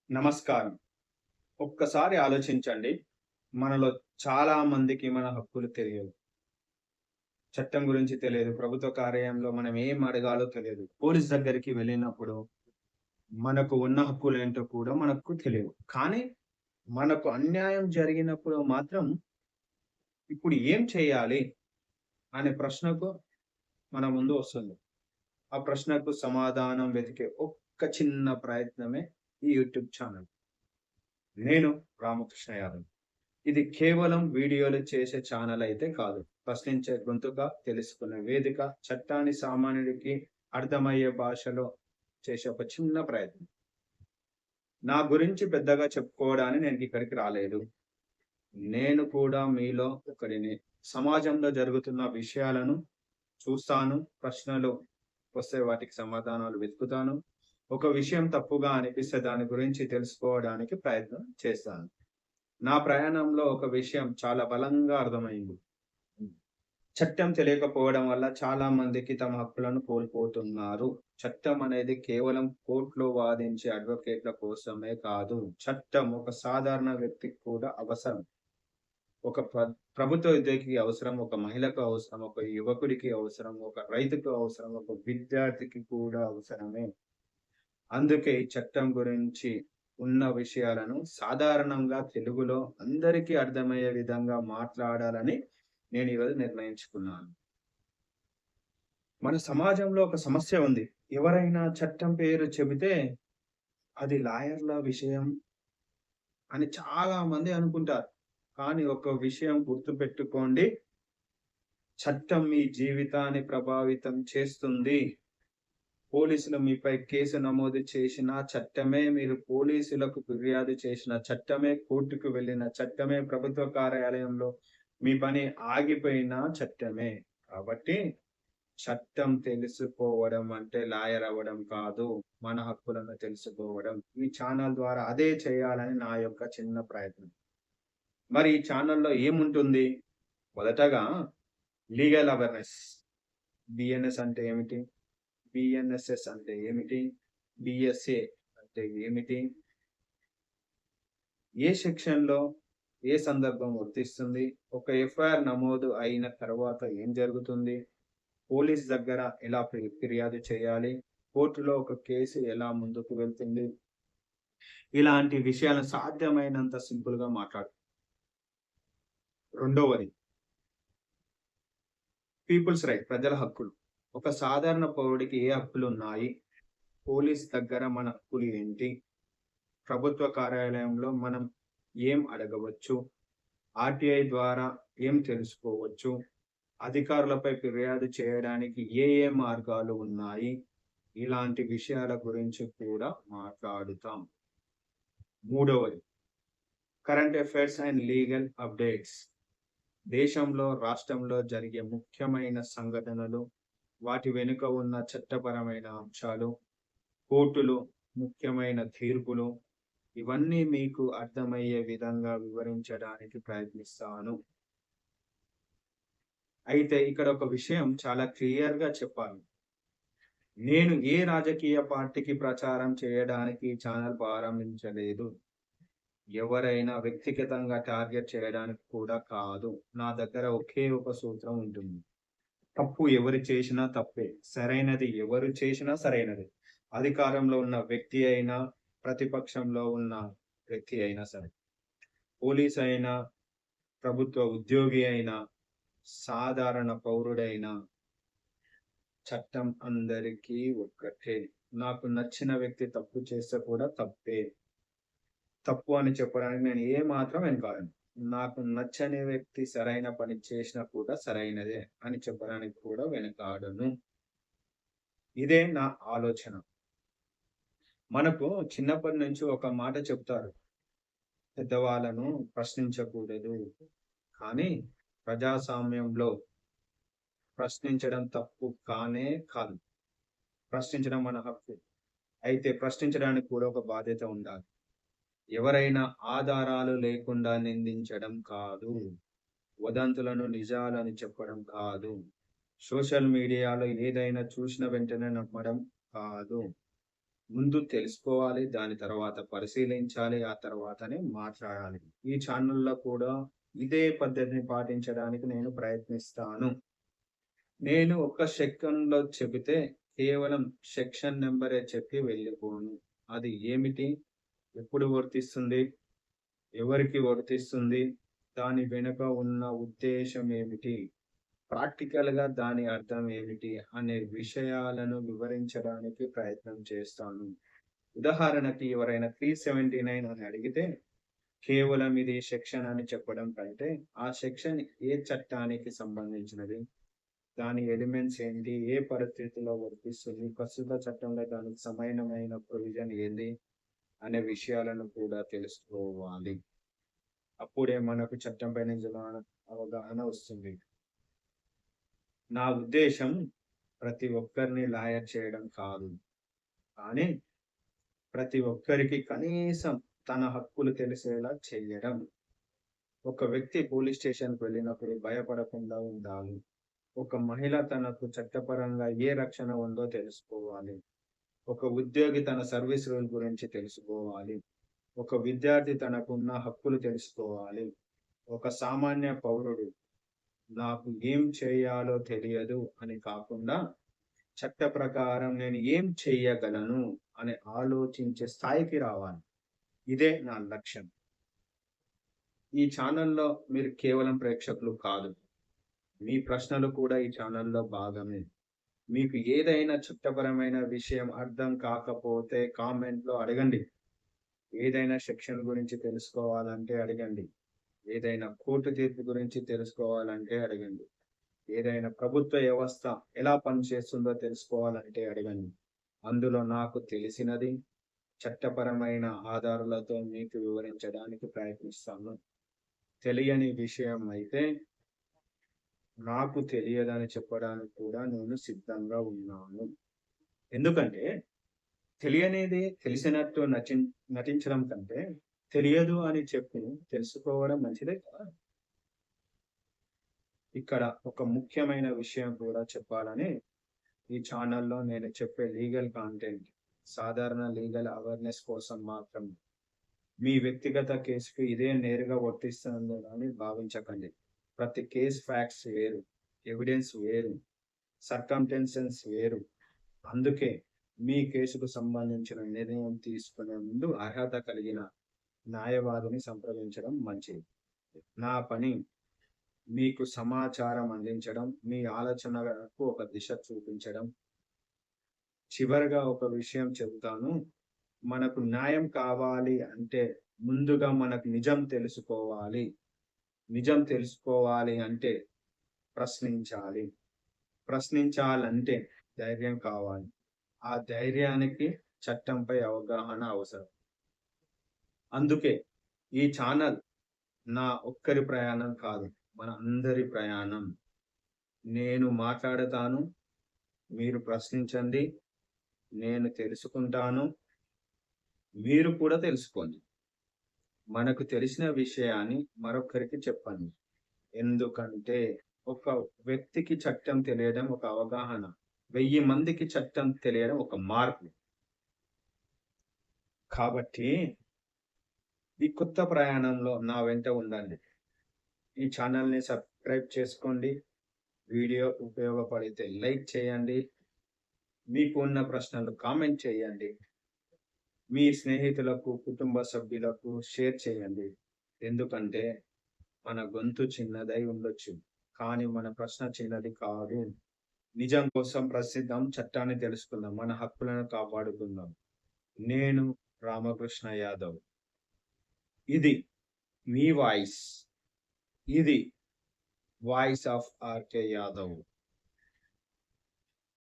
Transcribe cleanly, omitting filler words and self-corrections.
నమస్కారం. ఒక్కసారి ఆలోచించండి. మనలో చాలా మందికి మన హక్కులు తెలియవు. చట్టం గురించి తెలియదు. ప్రభుత్వ కార్యాలయంలో మనం ఏం అడగాలో తెలియదు. పోలీస్ దగ్గరికి వెళ్ళినప్పుడు మనకు ఉన్న హక్కులేంటో కూడా మనకు తెలియవు. కానీ మనకు అన్యాయం జరిగినప్పుడు మాత్రం ఇప్పుడు ఏం చేయాలి అనే ప్రశ్నకు మన ముందు వస్తుంది. ఆ ప్రశ్నకు సమాధానం వెతికే ఒక్క చిన్న ప్రయత్నమే ఈ యూట్యూబ్ ఛానల్. నేను రామకృష్ణ యాదవ్. ఇది కేవలం వీడియోలు చేసే ఛానల్ అయితే కాదు. ప్రశ్నించే గొంతుక, తెలుసుకునే వేదిక, చట్టాన్ని సామాన్యుడికి అర్థమయ్యే భాషలో చేసే ఒక చిన్న ప్రయత్నం. నా గురించి పెద్దగా చెప్పుకోవడానికి నేను ఇక్కడికి రాలేదు. నేను కూడా మీలో ఒకడిని. సమాజంలో జరుగుతున్న విషయాలను చూస్తాను. ప్రశ్నలు వస్తే వాటికి సమాధానాలు వెతుకుతాను. ఒక విషయం తప్పుగా అనిపిస్తే దాని గురించి తెలుసుకోవడానికి ప్రయత్నం చేస్తాను. నా ప్రయాణంలో ఒక విషయం చాలా బలంగా అర్థమైంది. చట్టం తెలియకపోవడం వల్ల చాలా మందికి తమ హక్కులను కోల్పోతున్నారు. చట్టం అనేది కేవలం కోర్టులో వాదించే అడ్వకేట్ల కోసమే కాదు. చట్టం ఒక సాధారణ వ్యక్తికి కూడా అవసరం. ఒక ప్రభుత్వ ఉద్యోగికి అవసరం, ఒక మహిళకు అవసరం, ఒక యువకుడికి అవసరం, ఒక రైతుకు అవసరం, ఒక విద్యార్థికి కూడా అవసరమే. అందుకే ఈ చట్టం గురించి ఉన్న విషయాలను సాధారణంగా తెలుగులో అందరికీ అర్థమయ్యే విధంగా మాట్లాడాలని నేను ఈరోజు నిర్ణయించుకున్నాను. మన సమాజంలో ఒక సమస్య ఉంది. ఎవరైనా చట్టం పేరు చెబితే అది లాయర్‌ల విషయం అని చాలా మంది అనుకుంటారు. కానీ ఒక విషయం గుర్తుపెట్టుకోండి. చట్టం మీ జీవితాన్ని ప్రభావితం చేస్తుంది. పోలీసులు మీపై కేసు నమోదు చేసిన చట్టమే, మీరు పోలీసులకు ఫిర్యాదు చేసిన చట్టమే, కోర్టుకు వెళ్ళిన చట్టమే, ప్రభుత్వ కార్యాలయంలో మీ పని ఆగిపోయిన చట్టమే. కాబట్టి చట్టం తెలుసుకోవడం అంటే లాయర్ అవ్వడం కాదు. మన హక్కులను తెలుసుకోవడం. ఈ ఛానల్ ద్వారా అదే చేయాలని నా యొక్క చిన్న ప్రయత్నం. మరి ఈ ఛానల్‌లో ఏముంటుంది? మొదటగా లీగల్ అవేర్‌నెస్. బిఎన్ఎస్ అంటే ఏమిటి? బిఎన్ఎస్ఎస్ అంటే ఏమిటి? బిఎస్ఏ అంటే ఏమిటి? ఏ సెక్షన్‌లో ఏ సందర్భం వర్తిస్తుంది? ఒక ఎఫ్ఐఆర్ నమోదు అయిన తర్వాత ఏం జరుగుతుంది? పోలీస్ దగ్గర ఎలా ఫిర్యాదు చేయాలి? కోర్టులో ఒక కేసు ఎలా ముందుకు వెళ్తుంది? ఇలాంటి విషయాలను సాధ్యమైనంత సింపుల్‌గా రెండవది పీపుల్స్ రైట్, ప్రజల హక్కులు. ఒక సాధారణ పౌరుడికి ఏ హక్కులున్నాయి? పోలీస్ దగ్గర మన హక్కులు ఏంటి? ప్రభుత్వ కార్యాలయంలో మనం ఏం అడగవచ్చు? ఆర్‌టిఐ ద్వారా ఏం తెలుసుకోవచ్చు? అధికారులపై ఫిర్యాదు చేయడానికి ఏ ఏ మార్గాలు ఉన్నాయి? ఇలాంటి విషయాల గురించి కూడా మాట్లాడుతాం. మూడవది current affairs and legal updates. దేశంలో, రాష్ట్రంలో జరిగే ముఖ్యమైన సంఘటనలు, వాటి వెనుక ఉన్న చట్టపరమైన అంశాలు, కోర్టులు, ముఖ్యమైన తీర్పులు, ఇవన్నీ మీకు అర్థమయ్యే విధంగా వివరించడానికి ప్రయత్నిస్తాను. అయితే ఇక్కడ ఒక విషయం చాలా క్లియర్‌గా చెప్పాలి. నేను ఏ రాజకీయ పార్టీకి ప్రచారం చేయడానికి ఈ ఛానల్ ప్రారంభించలేదు. ఎవరైనా వ్యక్తిగతంగా టార్గెట్ చేయడానికి కూడా కాదు. నా దగ్గర ఒకే ఒక సూత్రం ఉంటుంది. తప్పు ఎవరు చేసినా తప్పే. సరైనది ఎవరు చేసినా సరైనదే. అధికారంలో ఉన్న వ్యక్తి అయినా, ప్రతిపక్షంలో ఉన్న వ్యక్తి అయినా సరే. పోలీస్ అయినా, ప్రభుత్వ ఉద్యోగి అయినా, సాధారణ పౌరుడైనా, చట్టం అందరికీ ఒక్కటే. నాకు నచ్చిన వ్యక్తి తప్పు చేస్తే కూడా తప్పే. తప్పు అని చెప్పడానికి నేను ఏమాత్రం వెనుకాడను. నాకు నచ్చని వ్యక్తి సరైన పని చేసినా కూడా సరైనదే అని చెప్పడానికి కూడా వెనుకాడను. ఇదే నా ఆలోచన. మనకు చిన్నప్పటి నుంచి ఒక మాట చెప్తారు. పెద్దవాళ్ళను ప్రశ్నించకూడదు. కానీ ప్రజాస్వామ్యంలో ప్రశ్నించడం తప్పు కానే కాదు. ప్రశ్నించడం మన హక్కు. అయితే ప్రశ్నించడానికి కూడా ఒక బాధ్యత ఉండాలి. ఎవరైనా ఆధారాలు లేకుండా నిందించడం కాదు. వదంతులను నిజాలని చెప్పడం కాదు. సోషల్ మీడియాలో ఏదైనా చూసిన వెంటనే నమ్మడం కాదు. ముందు తెలుసుకోవాలి. దాని తర్వాత పరిశీలించాలి. ఆ తర్వాతనే మాట్లాడాలి. ఈ ఛానెల్‌లో కూడా ఇదే పద్ధతిని పాటించడానికి నేను ప్రయత్నిస్తాను. నేను ఒక సెక్షన్‌లో చెబితే కేవలం సెక్షన్ నంబరే చెప్పి వెళ్ళిపోను. అది ఏమిటి? ఎప్పుడు వర్తిస్తుంది? ఎవరికి వర్తిస్తుంది? దాని వెనుక ఉన్న ఉద్దేశ్యం ఏమిటి? ప్రాక్టికల్‌గా దాని అర్థం ఏమిటి? అనే విషయాలను వివరించడానికి ప్రయత్నం చేస్తాను. ఉదాహరణకి ఎవరైనా 379 అని అడిగితే, కేవలం ఇది సెక్షన్ అని చెప్పడం కంటే, ఆ సెక్షన్ ఏ చట్టానికి సంబంధించినది? దాని ఎలిమెంట్స్ ఏంటి? ఏ పరిస్థితిలో వర్తిస్తుంది? ప్రస్తుత చట్టంలో దానికి సమానమైన ప్రొవిజన్ ఏంది? అనే విషయాలను కూడా తెలుసుకోవాలి. అప్పుడే మనకు చట్టంపై నిజమైన అవగాహన వస్తుంది. నా ఉద్దేశ్యం ప్రతి ఒక్కరిని లాయర్ చేయడం కాదు. కానీ ప్రతి ఒక్కరికి కనీసం తన హక్కులు తెలిసేలా చేయడం. ఒక వ్యక్తి పోలీస్ స్టేషన్‌కి వెళ్ళినప్పుడు భయపడకుండా ఉండాలి. ఒక మహిళ తనకు చట్టపరంగా ఏ రక్షణ ఉందో తెలుసుకోవాలి. ఒక ఉద్యోగి తన సర్వీస్ రూల్ గురించి తెలుసుకోవాలి. ఒక విద్యార్థి తనకున్న హక్కులు తెలుసుకోవాలి. ఒక సామాన్య పౌరుడు నాకు ఏం చేయాలో తెలియదు అని కాకుండా, చట్ట ప్రకారం నేను ఏం చెయ్యగలను అని ఆలోచించే స్థాయికి రావాలి. ఇదే నా లక్ష్యం. ఈ ఛానెల్‌లో మీరు కేవలం ప్రేక్షకులు కాదు. మీ ప్రశ్నలు కూడా ఈ ఛానెల్‌లో భాగమే. మీకు ఏదైనా చట్టపరమైన విషయం అర్థం కాకపోతే కామెంట్‌లో అడగండి. ఏదైనా సెక్షన్ గురించి తెలుసుకోవాలంటే అడగండి. ఏదైనా కోర్టు తీర్పు గురించి తెలుసుకోవాలంటే అడగండి. ఏదైనా ప్రభుత్వ వ్యవస్థ ఎలా పనిచేస్తుందో తెలుసుకోవాలంటే అడగండి. అందులో నాకు తెలిసినది చట్టపరమైన ఆధారాలతో మీకు వివరించడానికి ప్రయత్నిస్తాను. తెలియని విషయం అయితే నాకు తెలియదని చెప్పడానికి కూడా నేను సిద్ధంగా ఉన్నాను. ఎందుకంటే తెలియనిది తెలిసినట్టు నటించడం కంటే తెలియదు అని చెప్పి తెలుసుకోవడం మంచిదే కదా! ఇక్కడ ఒక ముఖ్యమైన విషయం కూడా చెప్పాలని ఈ ఛానెల్‌లో నేను చెప్పే లీగల్ కంటెంట్ సాధారణ లీగల్ అవేర్‌నెస్ కోసం మాత్రమే. మీ వ్యక్తిగత కేసుకు ఇదే నేరుగా వర్తిస్తుందని భావించకండి. ప్రతి కేస్ ఫ్యాక్ట్స్ వేరు, ఎవిడెన్స్ వేరు, సర్కమ్‌స్టాన్సెస్ వేరు. అందుకే మీ కేసుకు సంబంధించిన నిర్ణయం తీసుకునే ముందు అర్హత కలిగిన న్యాయవాదిని సంప్రదించడం మంచిది. నా పని మీకు సమాచారం అందించడం, మీ ఆలోచనలకు ఒక దిశ చూపించడం. చివరగా ఒక విషయం చెబుతాను. మనకు న్యాయం కావాలి అంటే ముందుగా మనకు నిజం తెలుసుకోవాలి. నిజం తెలుసుకోవాలి అంటే ప్రశ్నించాలి. ప్రశ్నించాలంటే ధైర్యం కావాలి. ఆ ధైర్యానికి చట్టంపై అవగాహన అవసరం. అందుకే ఈ ఛానల్ నా ఒక్కరి ప్రయాణం కాదు. మన అందరి ప్రయాణం. నేను మాట్లాడతాను. మీరు ప్రశ్నించండి. నేను తెలుసుకుంటాను. మీరు కూడా తెలుసుకోండి. మనకు తెలిసిన విషయాన్ని మరొకరికి చెప్పండి. ఎందుకంటే ఒక వ్యక్తికి చట్టం తెలియడం ఒక అవగాహన. 1000 మందికి చట్టం తెలియడం ఒక మార్పు. కాబట్టి ఈ కొత్త ప్రయాణంలో నా వెంట ఉండండి. ఈ ఛానల్‌ని సబ్స్క్రైబ్ చేసుకోండి. వీడియో ఉపయోగపడితే లైక్ చేయండి. మీకు ఉన్న ప్రశ్నలు కామెంట్ చేయండి. మీ స్నేహితులకు, కుటుంబ సభ్యులకు షేర్ చేయండి. ఎందుకంటే మన గొంతు చిన్నదై ఉండొచ్చు. కానీ మన ప్రశ్న చిన్నది కాదు. నిజం కోసం ప్రసిద్ధం, చట్టాన్ని తెలుసుకుందాం. మన హక్కులను కాపాడుకుందాం. నేను రామకృష్ణ యాదవ్. ఇది మీ వాయిస్. ఇది వాయిస్ ఆఫ్ ఆర్‌కే యాదవ్.